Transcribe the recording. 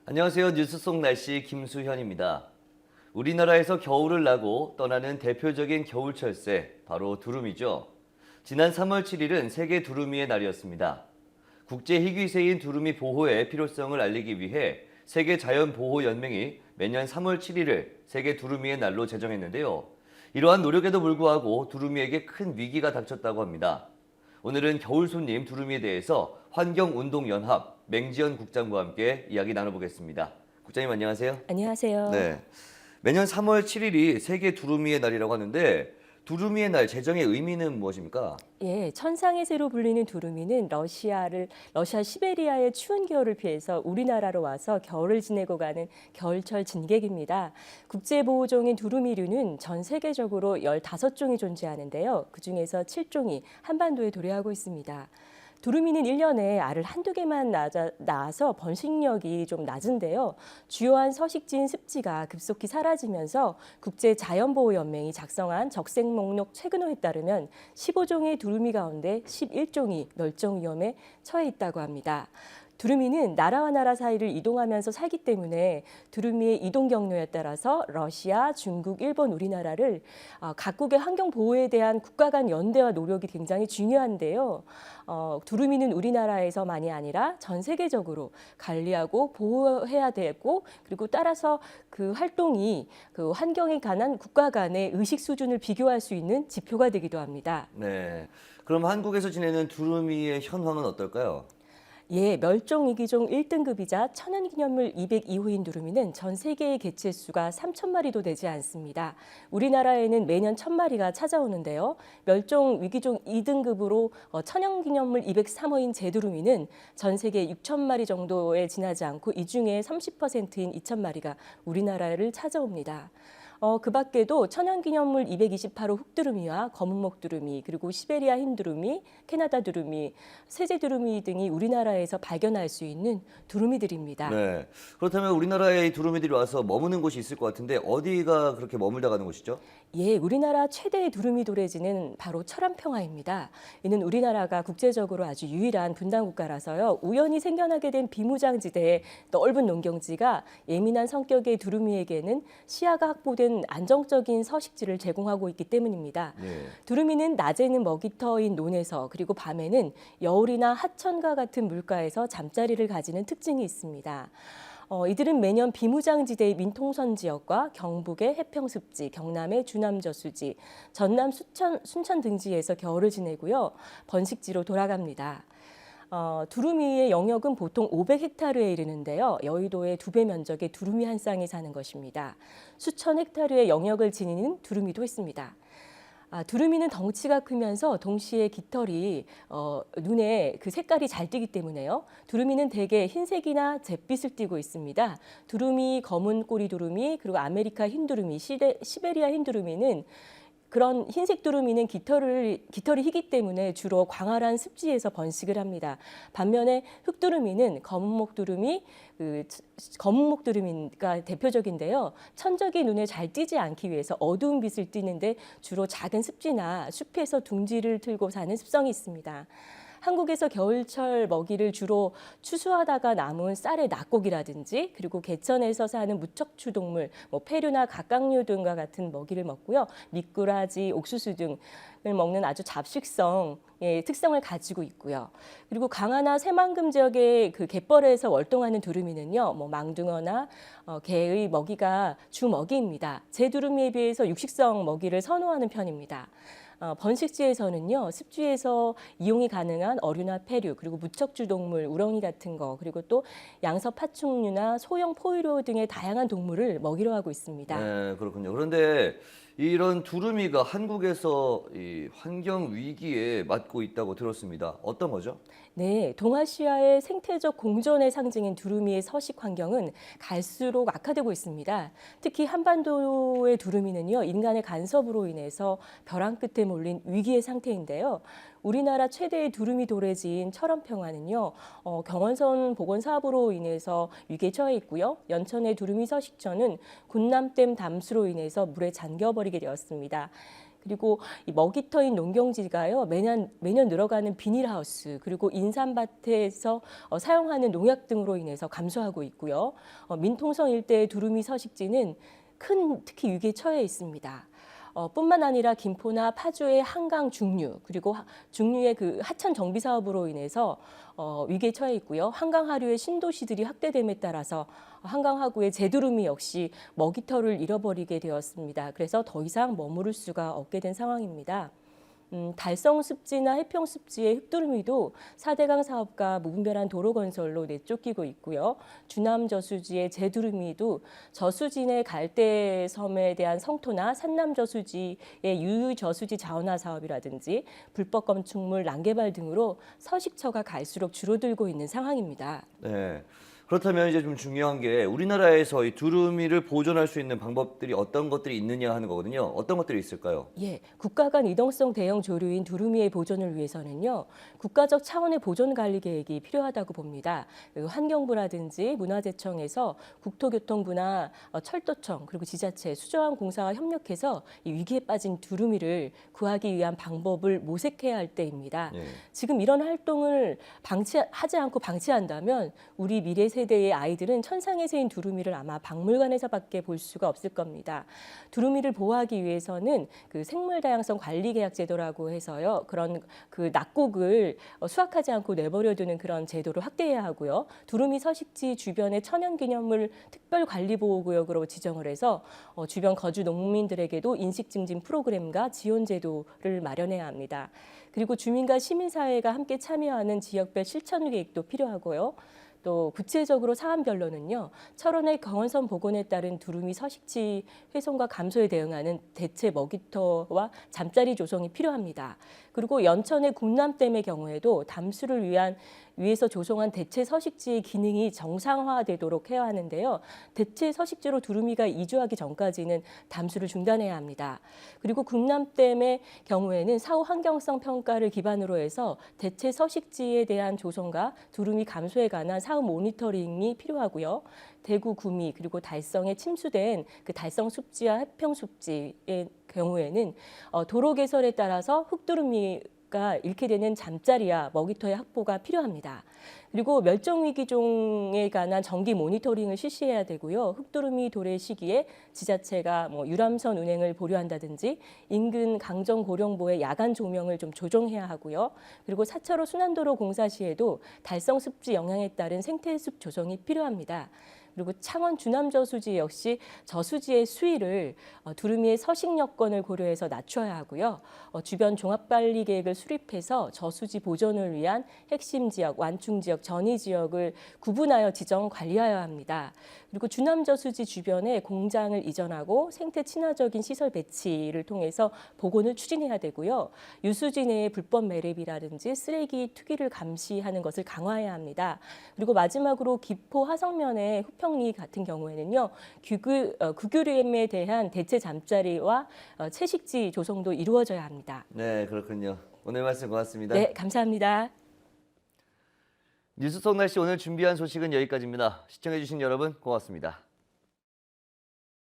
안녕하세요. 뉴스 속 날씨 김수현입니다. 우리나라에서 겨울을 나고 떠나는 대표적인 겨울철새, 바로 두루미죠. 지난 3월 7일은 세계 두루미의 날이었습니다. 국제희귀새인 두루미 보호의 필요성을 알리기 위해 세계자연보호연맹이 매년 3월 7일을 세계 두루미의 날로 제정했는데요. 이러한 노력에도 불구하고 두루미에게 큰 위기가 닥쳤다고 합니다. 오늘은 겨울 손님 두루미에 대해서 환경운동연합 맹지연 국장과 함께 이야기 나눠보겠습니다. 국장님 안녕하세요. 안녕하세요. 네, 매년 3월 7일이 세계 두루미의 날이라고 하는데 두루미의 날 제정의 의미는 무엇입니까? 예, 천상의 새로 불리는 두루미는 러시아 시베리아의 추운 겨울을 피해서 우리나라로 와서 겨울을 지내고 가는 겨울철 진객입니다. 국제보호종인 두루미류는 전 세계적으로 15종이 존재하는데요. 그중에서 7종이 한반도에 도래하고 있습니다. 두루미는 1년에 알을 한두 개만 낳아서 번식력이 좀 낮은데요. 주요한 서식지인 습지가 급속히 사라지면서 국제자연보호연맹이 작성한 적색 목록 최근호에 따르면 15종의 두루미 가운데 11종이 멸종 위험에 처해 있다고 합니다. 두루미는 나라와 나라 사이를 이동하면서 살기 때문에 두루미의 이동 경로에 따라서 러시아, 중국, 일본, 우리나라를 각국의 환경 보호에 대한 국가 간 연대와 노력이 굉장히 중요한데요. 두루미는 우리나라에서만이 아니라 전 세계적으로 관리하고 보호해야 되고 그리고 따라서 그 활동이 그 환경에 관한 국가 간의 의식 수준을 비교할 수 있는 지표가 되기도 합니다. 네, 그럼 한국에서 지내는 두루미의 현황은 어떨까요? 예, 멸종위기종 1등급이자 천연기념물 202호인 두루미는 전 세계의 개체수가 3,000마리도 되지 않습니다. 우리나라에는 매년 1,000마리가 찾아오는데요. 멸종위기종 2등급으로 천연기념물 203호인 제두루미는 전 세계 6,000마리 정도에 지나지 않고 이 중에 30%인 2,000마리가 우리나라를 찾아옵니다. 그 밖에도 천연기념물 228호 흑두루미와 검은목 두루미, 그리고 시베리아 흰 두루미, 캐나다 두루미, 세제 두루미 등이 우리나라에서 발견할 수 있는 두루미들입니다. 네, 그렇다면 우리나라에 이 두루미들이 와서 머무는 곳이 있을 것 같은데 어디가 그렇게 머물다 가는 곳이죠? 예, 우리나라 최대의 두루미 도래지는 바로 철암평화입니다. 이는 우리나라가 국제적으로 아주 유일한 분단 국가라서요. 우연히 생겨나게 된 비무장지대의 넓은 농경지가 예민한 성격의 두루미에게는 시야가 확보된 안정적인 서식지를 제공하고 있기 때문입니다. 네. 두루미는 낮에는 먹이터인 논에서 그리고 밤에는 여울이나 하천과 같은 물가에서 잠자리를 가지는 특징이 있습니다. 이들은 매년 비무장지대의 민통선 지역과 경북의 해평습지, 경남의 주남저수지, 전남 순천 등지에서 겨울을 지내고요. 번식지로 돌아갑니다. 두루미의 영역은 보통 500헥타르에 이르는데요. 여의도의 2배 면적의 두루미 한 쌍이 사는 것입니다. 수천 헥타르의 영역을 지니는 두루미도 있습니다. 두루미는 덩치가 크면서 동시에 깃털이 눈에 그 색깔이 잘 띄기 때문에요. 두루미는 대개 흰색이나 잿빛을 띠고 있습니다. 두루미, 검은 꼬리 두루미, 그리고 아메리카 흰 두루미, 시베리아 흰 두루미는 그런 흰색 두루미는 깃털이 희기 때문에 주로 광활한 습지에서 번식을 합니다. 반면에 흑두루미는 검은목 두루미가 대표적인데요. 천적이 눈에 잘 띄지 않기 위해서 어두운 빛을 띠는데 주로 작은 습지나 숲에서 둥지를 틀고 사는 습성이 있습니다. 한국에서 겨울철 먹이를 주로 추수하다가 남은 쌀의 낙곡이라든지 그리고 개천에서 사는 무척추 동물, 페류나 갑각류 등과 같은 먹이를 먹고요. 미꾸라지, 옥수수 등을 먹는 아주 잡식성의 특성을 가지고 있고요. 그리고 강화나 새만금 지역의 그 갯벌에서 월동하는 두루미는요, 망둥어나 개의 먹이가 주 먹이입니다. 제두루미에 비해서 육식성 먹이를 선호하는 편입니다. 번식지에서는요, 습지에서 이용이 가능한 어류나 폐류, 그리고 무척주 동물, 우렁이 같은 거, 그리고 또 양서 파충류나 소형 포유류 등의 다양한 동물을 먹이로 하고 있습니다. 네, 그렇군요. 그런데 이런 두루미가 한국에서 이 환경 위기에 맞고 있다고 들었습니다. 어떤 거죠? 네, 동아시아의 생태적 공존의 상징인 두루미의 서식 환경은 갈수록 악화되고 있습니다. 특히 한반도의 두루미는요, 인간의 간섭으로 인해서 벼랑 끝에 몰린 위기의 상태인데요. 우리나라 최대의 두루미 도래지인 철원평화는요, 경원선 복원 사업으로 인해서 위기에 처해 있고요. 연천의 두루미 서식처는 군남댐 담수로 인해서 물에 잠겨버리게 되었습니다. 그리고 이 먹이터인 농경지가요 매년 늘어가는 비닐하우스 그리고 인삼밭에서 사용하는 농약 등으로 인해서 감소하고 있고요. 민통성 일대의 두루미 서식지는 특히 위기에 처해 있습니다. 뿐만 아니라 김포나 파주의 한강 중류 그리고 중류의 그 하천 정비 사업으로 인해서 위기에 처해 있고요. 한강 하류의 신도시들이 확대됨에 따라서 한강 하구의 제두루미 역시 먹이터를 잃어버리게 되었습니다. 그래서 더 이상 머무를 수가 없게 된 상황입니다. 달성 습지나 해평 습지의 흑두루미도 4대강 사업과 무분별한 도로 건설로 내쫓기고 있고요. 주남 저수지의 제두루미도 저수지 내 갈대섬에 대한 성토나 산남 저수지의 유유 저수지 자원화 사업이라든지 불법 건축물 랑개발 등으로 서식처가 갈수록 줄어들고 있는 상황입니다. 네. 그렇다면 이제 좀 중요한 게 우리나라에서 이 두루미를 보존할 수 있는 방법들이 어떤 것들이 있느냐 하는 거거든요. 어떤 것들이 있을까요? 예, 국가 간 이동성 대형 조류인 두루미의 보존을 위해서는요, 국가적 차원의 보존 관리 계획이 필요하다고 봅니다. 환경부라든지 문화재청에서 국토교통부나 철도청 그리고 지자체, 수저항 공사와 협력해서 이 위기에 빠진 두루미를 구하기 위한 방법을 모색해야 할 때입니다. 예. 지금 이런 활동을 하지 않고 방치한다면 우리 미래 세대의 아이들은 천상에 새인 두루미를 아마 박물관에서밖에 볼 수가 없을 겁니다. 두루미를 보호하기 위해서는 그 생물 다양성 관리 계약 제도라고 해서요. 그런 그 낙곡을 수확하지 않고 내버려두는 그런 제도를 확대해야 하고요. 두루미 서식지 주변의 천연기념물 특별 관리 보호 구역으로 지정을 해서 주변 거주 농민들에게도 인식 증진 프로그램과 지원 제도를 마련해야 합니다. 그리고 주민과 시민사회가 함께 참여하는 지역별 실천 계획도 필요하고요. 또 구체적으로 사안별로는요. 철원의 경원선 복원에 따른 두루미 서식지 훼손과 감소에 대응하는 대체 먹이터와 잠자리 조성이 필요합니다. 그리고 연천의 군남댐의 경우에도 담수를 위해서 조성한 대체 서식지의 기능이 정상화되도록 해야 하는데요. 대체 서식지로 두루미가 이주하기 전까지는 담수를 중단해야 합니다. 그리고 군남댐의 경우에는 사후 환경성 평가를 기반으로 해서 대체 서식지에 대한 조성과 두루미 감소에 관한 사후 모니터링이 필요하고요. 대구 구미 그리고 달성에 침수된 그 달성 숲지와 해평 숲지의 경우에는 도로 개설에 따라서 흑두루미가 잃게 되는 잠자리와 먹이터의 확보가 필요합니다. 그리고 멸종위기종에 관한 정기 모니터링을 실시해야 되고요. 흑두루미 도래 시기에 지자체가 유람선 운행을 보류한다든지 인근 강정 고령보의 야간 조명을 좀 조정해야 하고요. 그리고 4차로 순환도로 공사 시에도 달성 습지 영향에 따른 생태숲 조성이 필요합니다. 그리고 창원 주남저수지 역시 저수지의 수위를 두루미의 서식 여건을 고려해서 낮춰야 하고요. 주변 종합관리 계획을 수립해서 저수지 보존을 위한 핵심 지역, 완충 지역, 전이 지역을 구분하여 지정 관리하여야 합니다. 그리고 주남저수지 주변에 공장을 이전하고 생태 친화적인 시설 배치를 통해서 복원을 추진해야 되고요. 유수지 내의 불법 매립이라든지 쓰레기 투기를 감시하는 것을 강화해야 합니다. 그리고 마지막으로 기포 하성면의 후평리 같은 경우에는요. 구규림에 대한 대체 잠자리와 채식지 조성도 이루어져야 합니다. 네, 그렇군요. 오늘 말씀 고맙습니다. 네, 감사합니다. 뉴스 속 날씨 오늘 준비한 소식은 여기까지입니다. 시청해주신 여러분 고맙습니다.